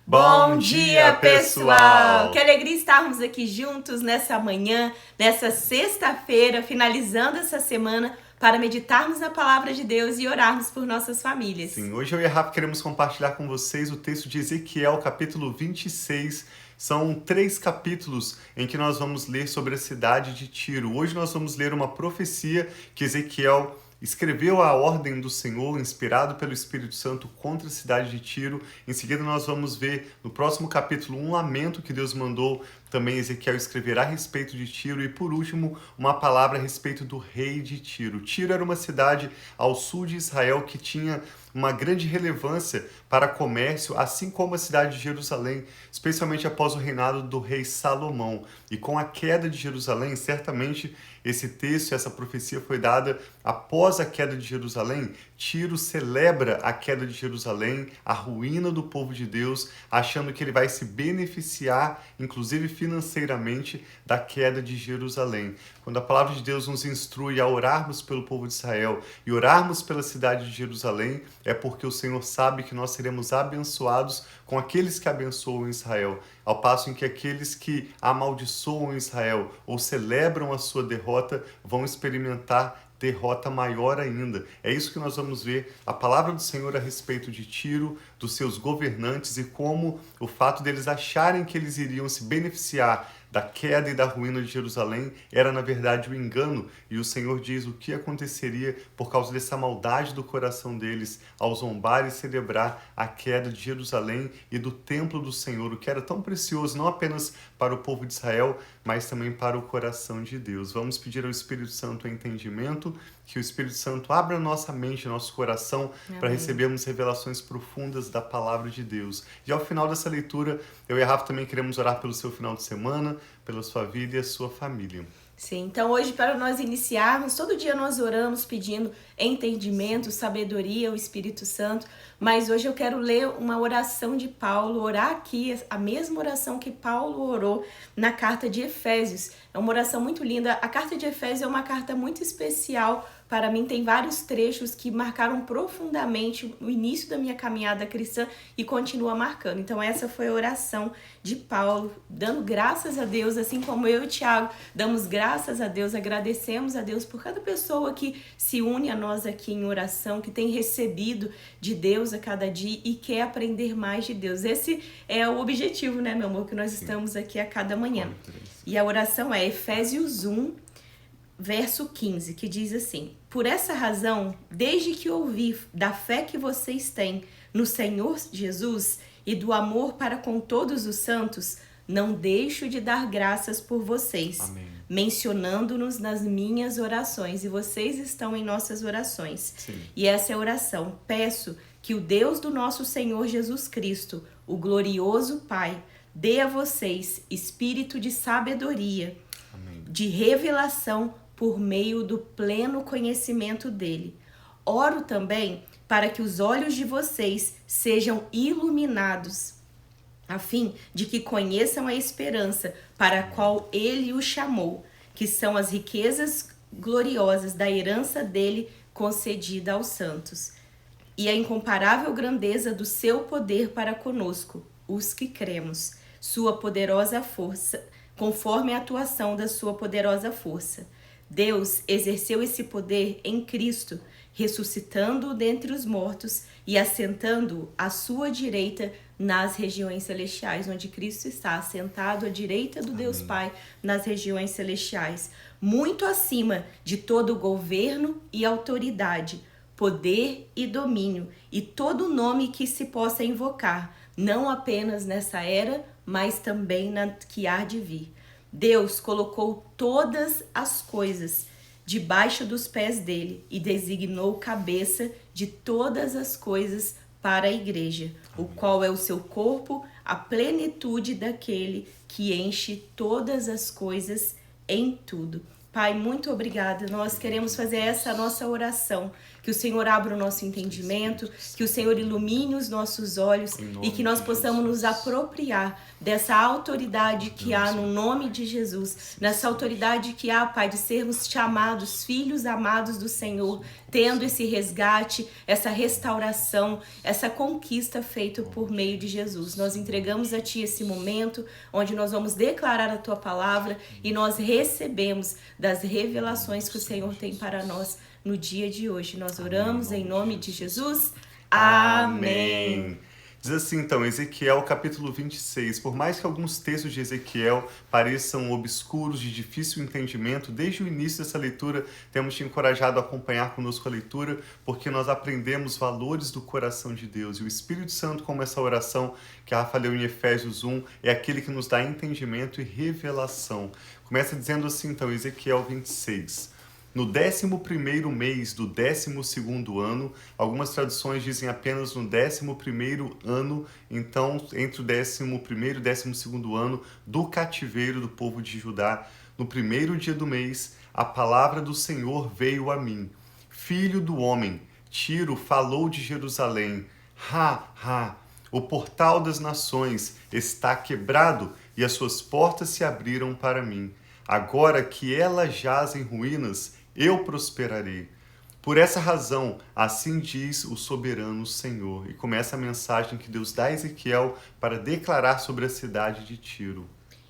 Bom dia, pessoal! Que alegria estarmos aqui juntos nessa manhã, nessa sexta-feira, finalizando essa semana, para meditarmos na palavra de Deus e orarmos por nossas famílias. Sim, hoje eu e a Rafa queremos compartilhar com vocês o texto de Ezequiel, capítulo 26. São 3 capítulos em que nós vamos ler sobre a cidade de Tiro. Hoje nós vamos ler uma profecia que Ezequiel escreveu a ordem do Senhor, inspirado pelo Espírito Santo, contra a cidade de Tiro. Em seguida nós vamos ver no próximo capítulo um lamento que Deus mandou também Ezequiel escrever a respeito de Tiro. E por último, uma palavra a respeito do rei de Tiro. Tiro era uma cidade ao sul de Israel que tinha uma grande relevância para comércio, assim como a cidade de Jerusalém, especialmente após o reinado do rei Salomão. E com a queda de Jerusalém, certamente esse texto, essa profecia foi dada após a queda de Jerusalém. Tiro celebra a queda de Jerusalém, a ruína do povo de Deus, achando que ele vai se beneficiar, inclusive financeiramente, da queda de Jerusalém. Quando a palavra de Deus nos instrui a orarmos pelo povo de Israel e orarmos pela cidade de Jerusalém, é porque o Senhor sabe que nós seremos abençoados com aqueles que abençoam Israel, ao passo em que aqueles que amaldiçoam Israel ou celebram a sua derrota vão experimentar derrota maior ainda. É isso que nós vamos ver, a palavra do Senhor a respeito de Tiro, dos seus governantes e como o fato deles acharem que eles iriam se beneficiar da queda e da ruína de Jerusalém era na verdade o engano, e o Senhor diz o que aconteceria por causa dessa maldade do coração deles ao zombar e celebrar a queda de Jerusalém e do templo do Senhor, o que era tão precioso não apenas para o povo de Israel, mas também para o coração de Deus. Vamos pedir ao Espírito Santo entendimento, que o Espírito Santo abra nossa mente, nosso coração, para recebermos revelações profundas da palavra de Deus. E ao final dessa leitura, eu e a Rafa também queremos orar pelo seu final de semana, pela sua vida e a sua família. Sim, então hoje para nós iniciarmos, todo dia nós oramos pedindo entendimento, sabedoria ao Espírito Santo, mas hoje eu quero ler uma oração de Paulo, orar aqui a mesma oração que Paulo orou na carta de Efésios. É uma oração muito linda. A carta de Efésios é uma carta muito especial para mim, tem vários trechos que marcaram profundamente o início da minha caminhada cristã e continua marcando. Então essa foi a oração de Paulo, dando graças a Deus, assim como eu e o Thiago damos graças a Deus, agradecemos a Deus por cada pessoa que se une a nós aqui em oração, que tem recebido de Deus a cada dia e quer aprender mais de Deus. Esse é o objetivo, né, meu amor, que nós estamos aqui a cada manhã. E a oração é Efésios 1, verso 15, que diz assim: por essa razão, desde que ouvi da fé que vocês têm no Senhor Jesus e do amor para com todos os santos, não deixo de dar graças por vocês, mencionando-nos nas minhas orações. E vocês estão em nossas orações. Sim. E essa é a oração. Peço que o Deus do nosso Senhor Jesus Cristo, o glorioso Pai, dê a vocês espírito de sabedoria, de revelação por meio do pleno conhecimento dele. Oro também para que os olhos de vocês sejam iluminados, a fim de que conheçam a esperança para a qual ele os chamou, que são as riquezas gloriosas da herança dele concedida aos santos, e a incomparável grandeza do seu poder para conosco, os que cremos, sua poderosa força, conforme a atuação da sua poderosa força. Deus exerceu esse poder em Cristo, ressuscitando-o dentre os mortos e assentando-o à sua direita nas regiões celestiais, onde Cristo está assentado à direita do Deus Pai nas regiões celestiais, muito acima de todo governo e autoridade, poder e domínio, e todo nome que se possa invocar, não apenas nessa era, mas também na que há de vir. Deus colocou todas as coisas debaixo dos pés dele e designou cabeça de todas as coisas para a igreja, o qual é o seu corpo, a plenitude daquele que enche todas as coisas em tudo. Pai, muito obrigada. Nós queremos fazer essa nossa oração, que o Senhor abra o nosso entendimento, que o Senhor ilumine os nossos olhos e que nós possamos nos apropriar dessa autoridade que há no nome de Jesus, nessa autoridade que há, Pai, de sermos chamados filhos amados do Senhor, tendo esse resgate, essa restauração, essa conquista feita por meio de Jesus. Nós entregamos a Ti esse momento onde nós vamos declarar a Tua palavra e nós recebemos das revelações que o Senhor tem para nós no dia de hoje. Nós oramos em nome de Jesus. Amém. Diz assim, então, Ezequiel capítulo 26, por mais que alguns textos de Ezequiel pareçam obscuros, de difícil entendimento, desde o início dessa leitura temos te encorajado a acompanhar conosco a leitura, porque nós aprendemos valores do coração de Deus. E o Espírito Santo, como essa oração que a Rafa leu em Efésios 1, é aquele que nos dá entendimento e revelação. Começa dizendo assim, então, Ezequiel 26. No 11º mês do 12º ano, algumas traduções dizem apenas no 11º ano, então entre o 11º e 12º ano do cativeiro do povo de Judá, no primeiro dia do mês, a palavra do Senhor veio a mim. Filho do homem, Tiro falou de Jerusalém. O portal das nações está quebrado e as suas portas se abriram para mim. Agora que ela jaz em ruínas, eu prosperarei. Por essa razão, assim diz o soberano Senhor. E começa a mensagem que Deus dá a Ezequiel para declarar sobre a cidade de Tiro.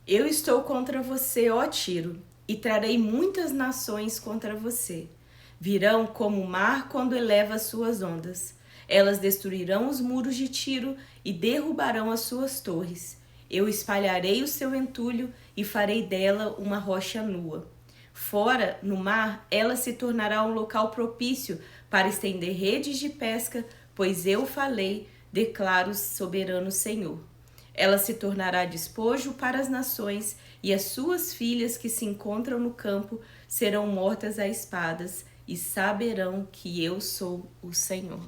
Eu estou contra você, ó Tiro, e trarei muitas nações contra você. Virão como o mar quando eleva as suas ondas. Elas destruirão os muros de Tiro e derrubarão as suas torres. Eu espalharei o seu entulho e farei dela uma rocha nua. Fora, no mar, ela se tornará um local propício para estender redes de pesca, pois eu falei, declara o soberano Senhor. Ela se tornará despojo para as nações, e as suas filhas que se encontram no campo serão mortas a espadas, e saberão que eu sou o Senhor.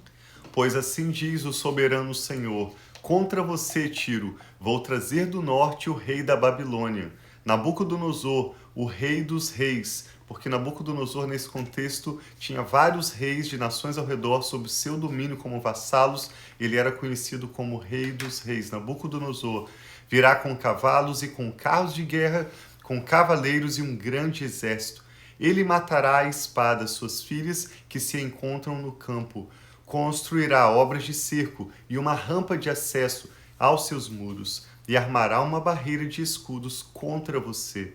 Pois assim diz o soberano Senhor, contra você, Tiro, vou trazer do norte o rei da Babilônia, Nabucodonosor, o rei dos reis, porque Nabucodonosor, nesse contexto, tinha vários reis de nações ao redor sob seu domínio como vassalos. Ele era conhecido como rei dos reis. Nabucodonosor virá com cavalos e com carros de guerra, com cavaleiros e um grande exército. Ele matará à espada suas filhas que se encontram no campo. Construirá obras de cerco e uma rampa de acesso aos seus muros, e armará uma barreira de escudos contra você.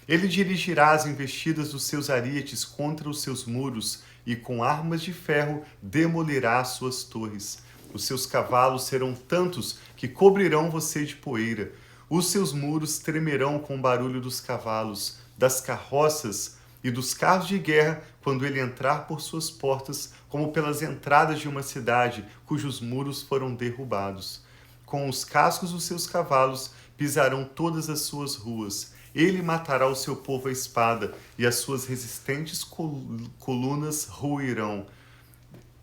Ele dirigirá as investidas dos seus arietes contra os seus muros, e com armas de ferro demolirá as suas torres. Os seus cavalos serão tantos que cobrirão você de poeira. Os seus muros tremerão com o barulho dos cavalos, das carroças e dos carros de guerra quando ele entrar por suas portas, como pelas entradas de uma cidade cujos muros foram derrubados. Com os cascos dos seus cavalos pisarão todas as suas ruas. Ele matará o seu povo à espada, e as suas resistentes colunas ruirão.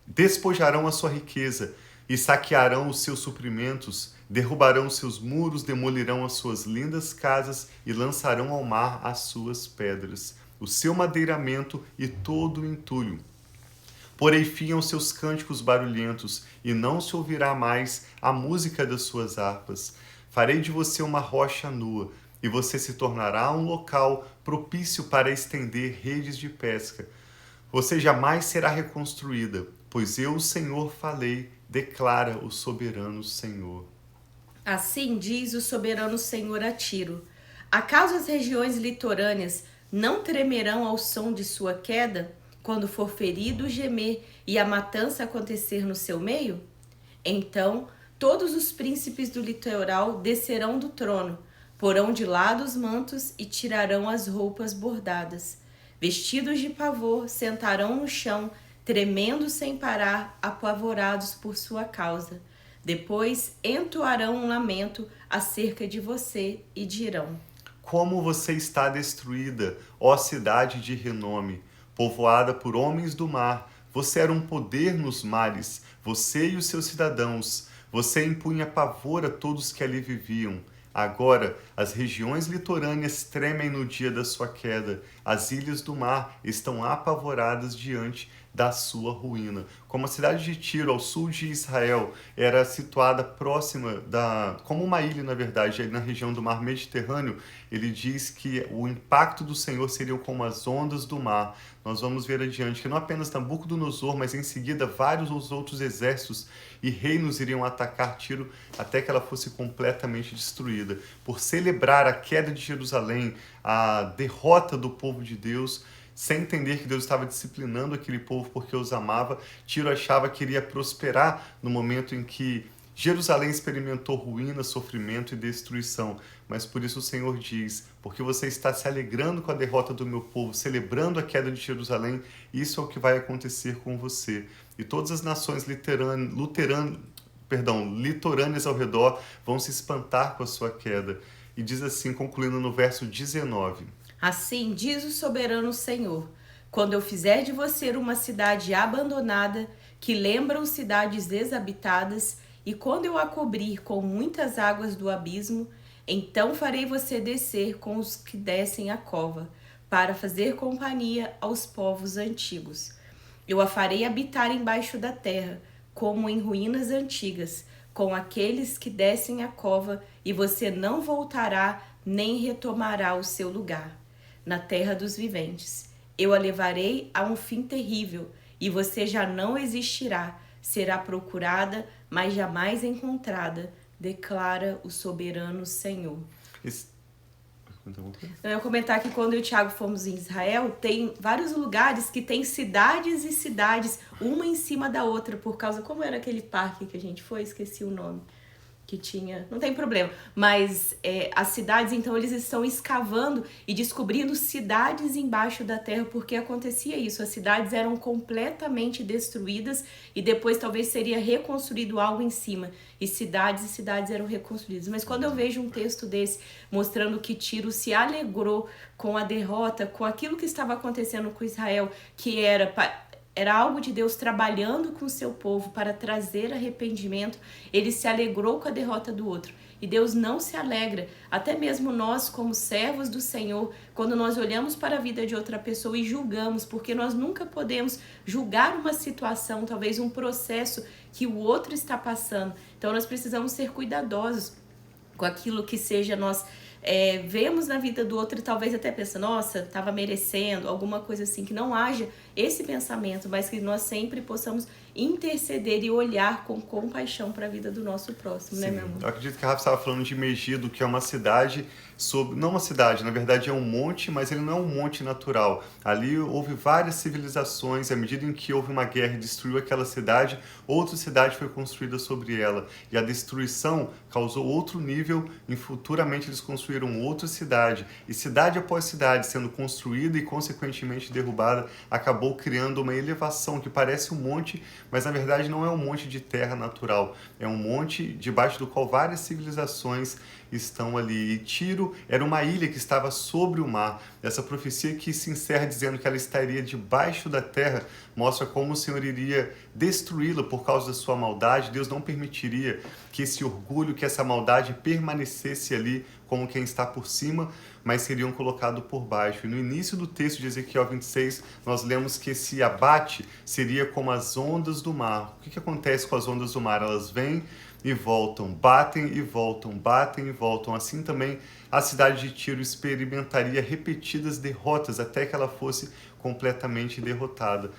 Despojarão a sua riqueza, e saquearão os seus suprimentos, derrubarão os seus muros, demolirão as suas lindas casas, e lançarão ao mar as suas pedras, o seu madeiramento e todo o entulho. Porei fim aos seus cânticos barulhentos, e não se ouvirá mais a música das suas harpas. Farei de você uma rocha nua, e você se tornará um local propício para estender redes de pesca. Você jamais será reconstruída, pois eu, o Senhor, falei, declara o soberano Senhor. Assim diz o soberano Senhor a Tiro: acaso as regiões litorâneas não tremerão ao som de sua queda, quando for ferido gemer e a matança acontecer no seu meio? Então todos os príncipes do litoral descerão do trono, porão de lado os mantos e tirarão as roupas bordadas. Vestidos de pavor, sentarão no chão, tremendo sem parar, apavorados por sua causa. Depois entoarão um lamento acerca de você e dirão: como você está destruída, ó cidade de renome, povoada por homens do mar. Você era um poder nos mares, você e os seus cidadãos. Você impunha pavor a todos que ali viviam. Agora, as regiões litorâneas tremem no dia da sua queda. As ilhas do mar estão apavoradas diante da sua ruína. Como a cidade de Tiro, ao sul de Israel, era situada próxima como uma ilha, na verdade, na região do mar Mediterrâneo, ele diz que o impacto do Senhor seria como as ondas do mar. Nós vamos ver adiante que não apenas Nabucodonosor, mas em seguida vários outros exércitos e reinos iriam atacar Tiro até que ela fosse completamente destruída. Por celebrar a queda de Jerusalém, a derrota do povo de Deus, sem entender que Deus estava disciplinando aquele povo porque os amava, Tiro achava que iria prosperar no momento em que Jerusalém experimentou ruína, sofrimento e destruição. Mas por isso o Senhor diz, porque você está se alegrando com a derrota do meu povo, celebrando a queda de Jerusalém, isso é o que vai acontecer com você. E todas as nações litorâneas ao redor vão se espantar com a sua queda. E diz assim, concluindo no verso 19. Assim diz o soberano Senhor, quando eu fizer de você uma cidade abandonada, que lembram cidades desabitadas, e quando eu a cobrir com muitas águas do abismo, então farei você descer com os que descem a cova, para fazer companhia aos povos antigos. Eu a farei habitar embaixo da terra, como em ruínas antigas, com aqueles que descem a cova, e você não voltará nem retomará o seu lugar na terra dos viventes. Eu a levarei a um fim terrível, e você já não existirá. Será procurada, mas jamais encontrada, declara o soberano Senhor. Eu ia comentar que quando eu e o Thiago fomos em Israel, tem vários lugares que tem cidades e cidades, uma em cima da outra, por causa... Como era aquele parque que a gente foi? Esqueci o nome. Que tinha... Não tem problema. Mas as cidades, então, eles estão escavando e descobrindo cidades embaixo da terra, porque acontecia isso. As cidades eram completamente destruídas e depois talvez seria reconstruído algo em cima. E cidades eram reconstruídas. Mas quando eu vejo um texto desse mostrando que Tiro se alegrou com a derrota, com aquilo que estava acontecendo com Israel, que era algo de Deus trabalhando com o seu povo para trazer arrependimento, ele se alegrou com a derrota do outro. E Deus não se alegra, até mesmo nós como servos do Senhor, quando nós olhamos para a vida de outra pessoa e julgamos, porque nós nunca podemos julgar uma situação, talvez um processo que o outro está passando. Então nós precisamos ser cuidadosos com aquilo que seja nós vemos na vida do outro e talvez até pensa, nossa, estava merecendo, alguma coisa assim, que não haja esse pensamento, mas que nós sempre possamos interceder e olhar com compaixão para a vida do nosso próximo, Sim. Né, meu amor? Eu acredito que a Rafa estava falando de Megido, que é uma cidade, não uma cidade, na verdade é um monte, mas ele não é um monte natural. Ali houve várias civilizações, à medida em que houve uma guerra e destruiu aquela cidade, outra cidade foi construída sobre ela. E a destruição causou outro nível, e futuramente eles construíram outra cidade. E cidade após cidade sendo construída e consequentemente derrubada, acabou criando uma elevação que parece um monte, mas na verdade não é um monte de terra natural. É um monte debaixo do qual várias civilizações estão ali. E Tiro era uma ilha que estava sobre o mar. Essa profecia que se encerra dizendo que ela estaria debaixo da terra mostra como o Senhor iria destruí-la por causa da sua maldade. Deus não permitiria que esse orgulho, que essa maldade permanecesse ali como quem está por cima, mas seriam colocados por baixo. E no início do texto de Ezequiel 26, nós lemos que esse abate seria como as ondas do mar. O que acontece com as ondas do mar? Elas vêm e voltam, batem e voltam, batem e voltam. Assim também a cidade de Tiro experimentaria repetidas derrotas até que ela fosse completamente derrotada.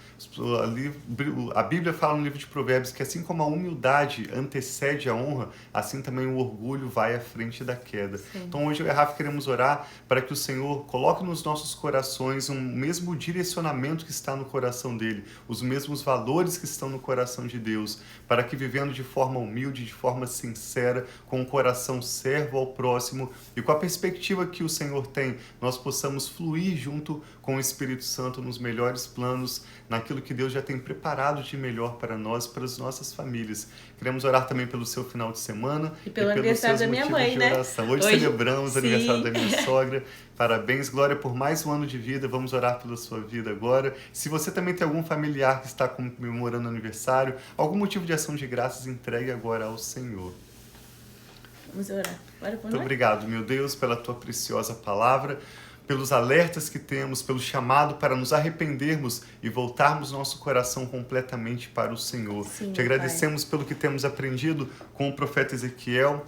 A Bíblia fala no livro de Provérbios que assim como a humildade antecede a honra, assim também o orgulho vai à frente da queda. Sim. Então hoje eu e a Rafa queremos orar para que o Senhor coloque nos nossos corações o mesmo direcionamento que está no coração dele, os mesmos valores que estão no coração de Deus, para que vivendo de forma humilde, de forma sincera, com o coração servo ao próximo e com a perspectiva que o Senhor tem, nós possamos fluir junto com o Espírito Santo nos melhores planos, naquilo que Deus já tem preparado de melhor para nós e para as nossas famílias. Queremos orar também pelo seu final de semana e pelo aniversário da minha mãe, né? Hoje celebramos o aniversário da minha sogra. Parabéns, Glória, por mais um ano de vida. Vamos orar pela sua vida agora. Se você também tem algum familiar que está comemorando aniversário, algum motivo de ação de graças, entregue agora ao Senhor. Vamos orar. Ora por Muito obrigado, meu Deus, pela tua preciosa palavra. pelos alertas que temos, pelo chamado para nos arrependermos e voltarmos nosso coração completamente para o Senhor. Sim, Te agradecemos pelo que temos aprendido com o profeta Ezequiel,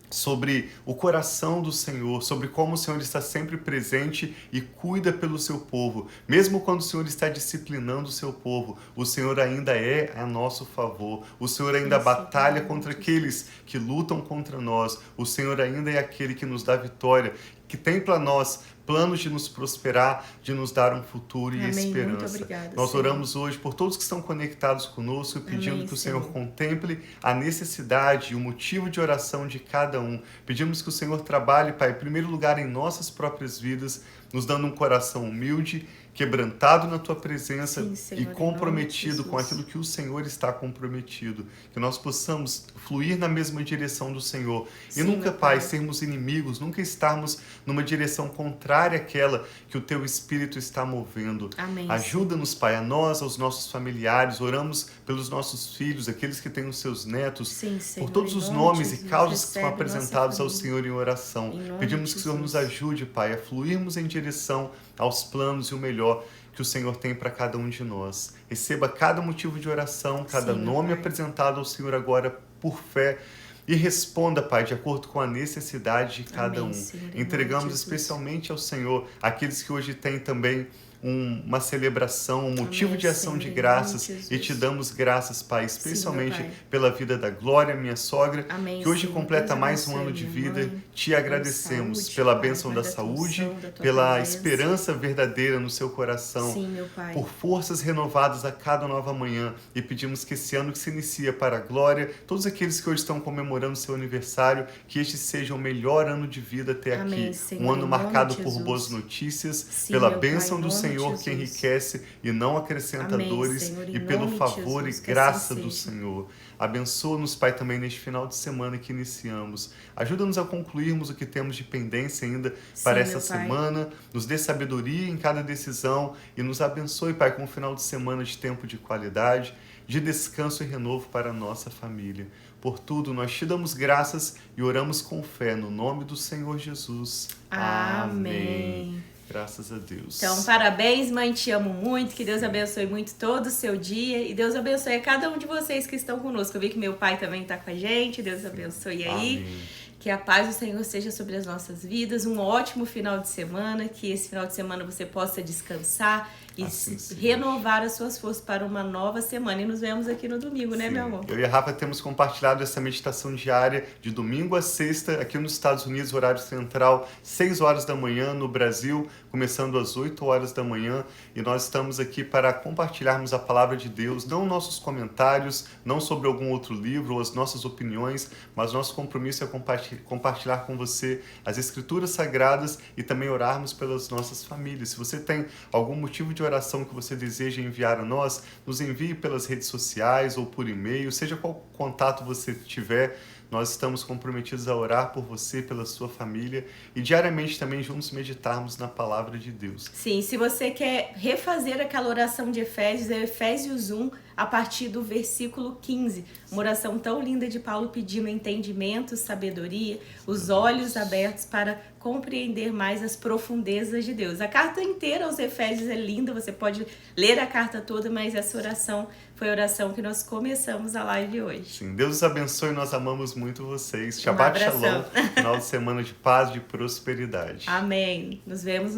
sobre o coração do Senhor, sobre como o Senhor está sempre presente e cuida pelo seu povo. Mesmo quando o Senhor está disciplinando o seu povo, o Senhor ainda é a nosso favor. O Senhor ainda batalha contra aqueles que lutam contra nós. O Senhor ainda é aquele que nos dá vitória, que tem para nós planos de nos prosperar, de nos dar um futuro e esperança. Muito obrigada, Nós Senhor. oramos hoje por todos que estão conectados conosco, pedindo Amém, que o Senhor Senhor. contemple a necessidade e o motivo de oração de cada um. Pedimos que o Senhor trabalhe, Pai, em primeiro lugar em nossas próprias vidas, nos dando um coração humilde, quebrantado na Tua presença. Sim, Senhor, e em comprometido nome de com Jesus. aquilo que o Senhor está comprometido. Que nós possamos fluir na mesma direção do Senhor. E Sim, nunca, meu Pai, Pai. sermos inimigos, nunca estarmos numa direção contrária àquela que o Teu Espírito está movendo. Amém, Ajuda-nos, Pai, a nós, aos nossos familiares. Oramos pelos nossos filhos, aqueles que têm os seus netos. Sim, Senhor, Por todos em os nome nomes de e Jesus, causas que são recebe apresentados nossa ao família. Senhor em oração. Em nome Pedimos de que o Senhor nos Jesus. ajude, Pai, a fluirmos em direção aos planos e o melhor que o Senhor tem para cada um de nós. Receba cada motivo de oração, cada Sim, meu nome Pai. apresentado ao Senhor agora por fé. E responda, Pai, de acordo com a necessidade de cada Amém, um. Senhor, em nome Entregamos de Jesus. especialmente ao Senhor aqueles que hoje têm também uma celebração, um motivo Amém, de ação Senhor, de em graças, nome de e te Jesus. damos graças, Pai, meu especialmente Pai. pela vida da Glória, minha sogra, Amém, que hoje Senhor. completa Deus mais um abençoe ano de minha vida. mãe. Te agradecemos saúde, pela Pai, bênção da guarda a tua saúde, unção, da tua pela presença. esperança verdadeira no seu coração, Sim, meu Pai. por forças renovadas a cada nova manhã, e pedimos que esse ano que se inicia para a glória, todos aqueles que hoje estão comemorando seu aniversário, que este seja o melhor ano de vida até Amém, aqui. Senhor, Um ano em nome marcado de por Jesus. boas notícias, Sim, pela meu Pai, bênção em do nome de Senhor que Jesus. enriquece e não acrescenta Amém, dores, Senhor, em e pelo nome de favor Jesus, e que graça assim do seja. Senhor. Abençoa-nos, Pai, também neste final de semana que iniciamos. Ajuda-nos a concluirmos o que temos de pendência ainda para Sim, essa meu Pai. semana. Nos dê sabedoria em cada decisão e nos abençoe, Pai, com um final de semana de tempo de qualidade, de descanso e renovo para a nossa família. Por tudo, nós te damos graças e oramos com fé no nome do Senhor Jesus. Amém. Graças a Deus. Então, parabéns, mãe, te amo muito, que Deus abençoe muito todo o seu dia e Deus abençoe a cada um de vocês que estão conosco. Eu vi que meu pai também está com a gente, Deus abençoe aí. Amém. Que a paz do Senhor seja sobre as nossas vidas, um ótimo final de semana, que esse final de semana você possa descansar e Assim seja. renovar as suas forças para uma nova semana. E nos vemos aqui no domingo, né, Sim. meu amor? Eu e a Rafa temos compartilhado essa meditação diária de domingo a sexta, aqui nos Estados Unidos, horário central, 6 horas da manhã, no Brasil, começando às 8 horas da manhã. E nós estamos aqui para compartilharmos a palavra de Deus, não nossos comentários, não sobre algum outro livro ou as nossas opiniões, mas nosso compromisso é compartilhar com você as Escrituras Sagradas e também orarmos pelas nossas famílias. Se você tem algum motivo de oração que você deseja enviar a nós, nos envie pelas redes sociais ou por e-mail, seja qual contato você tiver. Nós estamos comprometidos a orar por você, pela sua família e diariamente também juntos meditarmos na palavra de Deus. Sim, se você quer refazer aquela oração de Efésios, é Efésios 1, a partir do versículo 15. Uma oração tão linda de Paulo pedindo entendimento, sabedoria, os olhos abertos para compreender mais as profundezas de Deus. A carta inteira aos Efésios é linda, você pode ler a carta toda, mas essa oração foi a oração que nós começamos a live hoje. Sim, Deus os abençoe, nós amamos muito vocês. Shabbat abração. Shalom, final de semana de paz, de prosperidade. Amém. Nos vemos no